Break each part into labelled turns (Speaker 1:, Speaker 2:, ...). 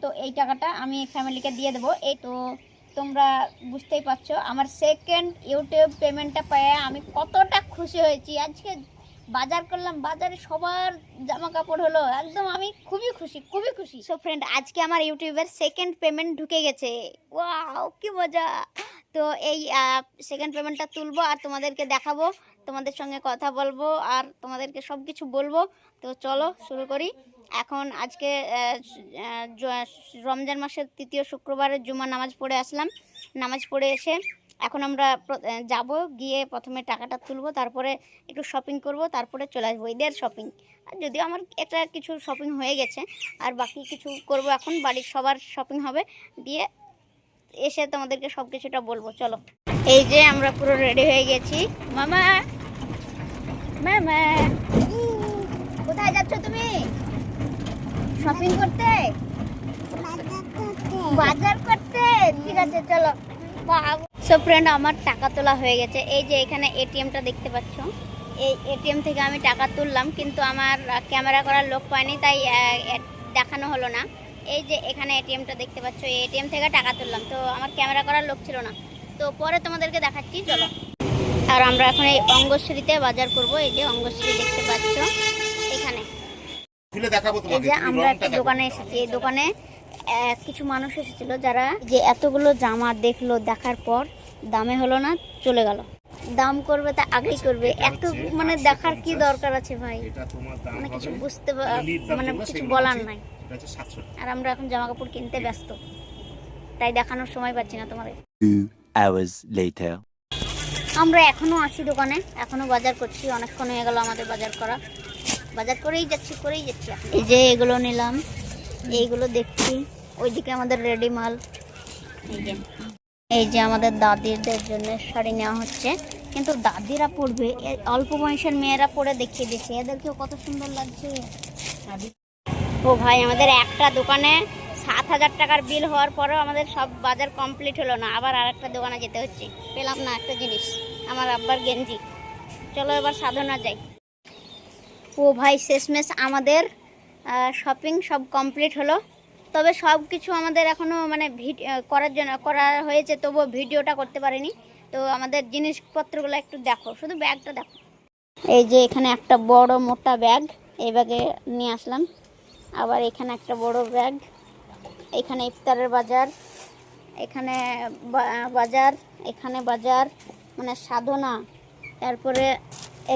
Speaker 1: তো এই টাকাটা আমি ফ্যামিলিকে দিয়ে দেবো। এই তো তোমরা বুঝতেই পারছো আমার সেকেন্ড ইউটিউব পেমেন্টটা পেয়ে আমি কতটা খুশি হয়েছি। আজকে বাজার করলাম, বাজারে সবার জামা কাপড় হলো, একদম আমি খুবই খুশি, খুবই খুশি। সো ফ্রেন্ড, আজকে আমার ইউটিউবের সেকেন্ড পেমেন্ট ঢুকে গেছে। ওয়াও, কি মজা! তো এই সেকেন্ড পেমেন্টটা তুলবো আর তোমাদেরকে দেখাবো, তোমাদের সঙ্গে কথা বলবো আর তোমাদেরকে সব কিছু বলবো। তো চলো শুরু করি। এখন আজকে রমজান মাসের তৃতীয় শুক্রবারের জুমা নামাজ পড়ে আসলাম। নামাজ পড়ে এসে এখন আমরা যাব, গিয়ে প্রথমে টাকাটা তুলবো, তারপরে একটু শপিং করব, তারপরে চলে আসবো। ঈদের শপিং, আর যদিও আমার একটা কিছু শপিং হয়ে গেছে, আর বাকি কিছু করব। এখন বাড়ির সবার শপিং হবে, দিয়ে এসে তোমাদেরকে সব কিছুটা বলবো। চলো, এই যে আমরা পুরো রেডি হয়ে গেছি। মামা, মামা, কোথায় যাচ্ছ তুমি? শপিং করতে? বাজার করতে? ঠিক আছে, চলো। সো ফ্রেন্ড, আমার টাকা তোলা হয়ে গেছে। এই যে এখানে এটিএমটা দেখতে পাচ্ছ, এই এটিএম থেকে আমি টাকা তুললাম, কিন্তু আমার ক্যামেরা করার লোক পাইনি, তাই দেখানো হলো না। এই যে এখানে এটিএমটা দেখতে পাচ্ছ, এই এটিএম থেকে টাকা তুললাম, তো আমার ক্যামেরা করার লোক ছিল না, তো পরে তোমাদেরকে দেখাচ্ছি। চলো। আর আমরা এখন এই অঙ্গশ্রীতে বাজার করব। এই যে অঙ্গশ্রী দেখতে পাচ্ছ এখানে। এই যে আমরা একটা দোকানে এসেছি, এই দোকানে কিছু মানুষ এসেছিল যারা যে এতগুলো জামা দেখলো, দেখার পর দামে হলো না, চলে গেল। দাম করবে তা আগেই করবে, এত মানে দেখার কি দরকার আছে ভাই? মানে কিছু বুঝতে, মানে কিছু বলার নাই। আর আমরা এখন জামা কাপড় কিনতে ব্যস্ত, তাই দেখানোর সময় পাচ্ছি না তোমাদের।
Speaker 2: 2 hours later.
Speaker 1: আমরা এখনো আছি দোকানে, এখনো বাজার করছি। অনেকক্ষণ হয়ে গেল আমাদের বাজার করা, বাজার করেই যাচ্ছি। এই যে এগুলো নিলাম, এইগুলো দেখছি। ওইদিকে আমাদের রেডি মাল। এই যে আমাদের দাদিদের জন্য শাড়ি নেওয়া হচ্ছে, কিন্তু দাদিরা পরবে, অল্প বয়সের মেয়েরা পরে দেখিয়ে দিচ্ছে, এদেরকেও কত সুন্দর লাগছে। ও ভাই, আমাদের একটা দোকানে 7,000 টাকার বিল হওয়ার পরেও আমাদের সব বাজার কমপ্লিট হলো না, আবার আর একটা দোকানে যেতে হচ্ছে। পেলাম না একটা জিনিস, আমার আব্বার গেঞ্জি। চলো এবার সাধনা যাই। ও ভাই, শেষমেশ আমাদের শপিং সব কমপ্লিট হলো, তবে সব কিছু আমাদের এখনও মানে করা হয়েছে, তবুও ভিডিওটা করতে পারিনি। তো আমাদের জিনিসপত্রগুলো একটু দেখো, শুধু ব্যাগটা দেখো। এই যে এখানে একটা বড় মোটা ব্যাগ, এই ব্যাগে নিয়ে আসলাম। আবার এখানে একটা বড় ব্যাগ, এখানে ইফতারের বাজার, এখানে বাজার, এখানে বাজার মানে সাধনা, তারপরে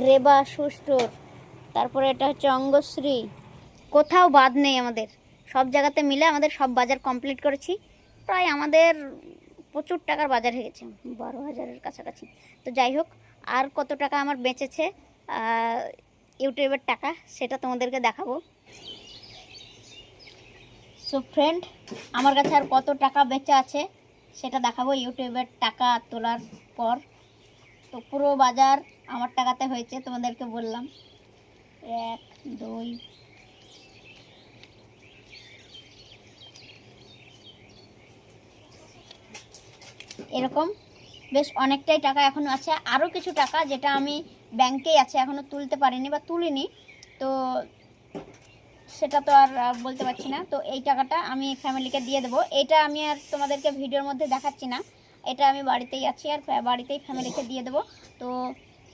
Speaker 1: রেবা সুস্টোর, তারপরে এটা হচ্ছে অঙ্গশ্রী। কোথাও বাদ নেই, আমাদের সব জায়গাতে মিলে আমাদের সব বাজার কমপ্লিট করেছি। প্রায় আমাদের প্রচুর টাকার বাজার হয়ে গেছে, 12,000-এর কাছাকাছি। তো যাই হোক, আর কত টাকা আমার বেঁচেছে ইউটিউবের টাকা, সেটা তোমাদেরকে দেখাবো। সো ফ্রেন্ড, আমার কাছে আর কত টাকা বেঁচে আছে সেটা দেখাবো ইউটিউবের টাকা তোলার পর। তো পুরো বাজার আমার টাকাতে হয়েছে, তোমাদেরকে বললাম। 1, 2, এরকম বেশ অনেকটাই টাকা এখনও আছে। আরও কিছু টাকা যেটা আমি ব্যাংকেই আছে, এখনও তুলতে পারিনি বা তুলিনি, তো সেটা তো আর বলতে পারছি না। তো এই টাকাটা আমি ফ্যামিলিকে দিয়ে দেবো। এটা আমি আর তোমাদেরকে ভিডিওর মধ্যে দেখাচ্ছি না, এটা আমি বাড়িতেই আছি আর বাড়িতেই ফ্যামিলিকে দিয়ে দেবো। তো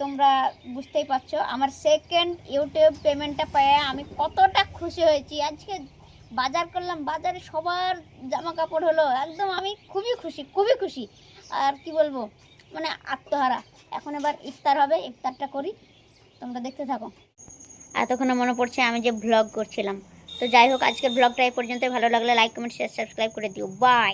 Speaker 1: তোমরা বুঝতেই পারছো আমার সেকেন্ড ইউটিউব পেমেন্টটা পেয়ে আমি কতটা খুশি হয়েছি। আজকে বাজার করলাম, বাজারে সবার জামা কাপড় হলো, একদম আমি খুবই খুশি, খুবই খুশি। আর কি বলবো, মানে আত্মহারা। এখন এবার ইফতার হবে, ইফতারটা করি, তোমরা দেখতে থাকো। এতক্ষণে মনে পড়ছে আমি যে ব্লগ করছিলাম। তো যাই হোক, আজকের ব্লগটা এই পর্যন্ত। ভালো লাগলে লাইক, কমেন্ট, শেয়ার, সাবস্ক্রাইব করে দিও। বাই।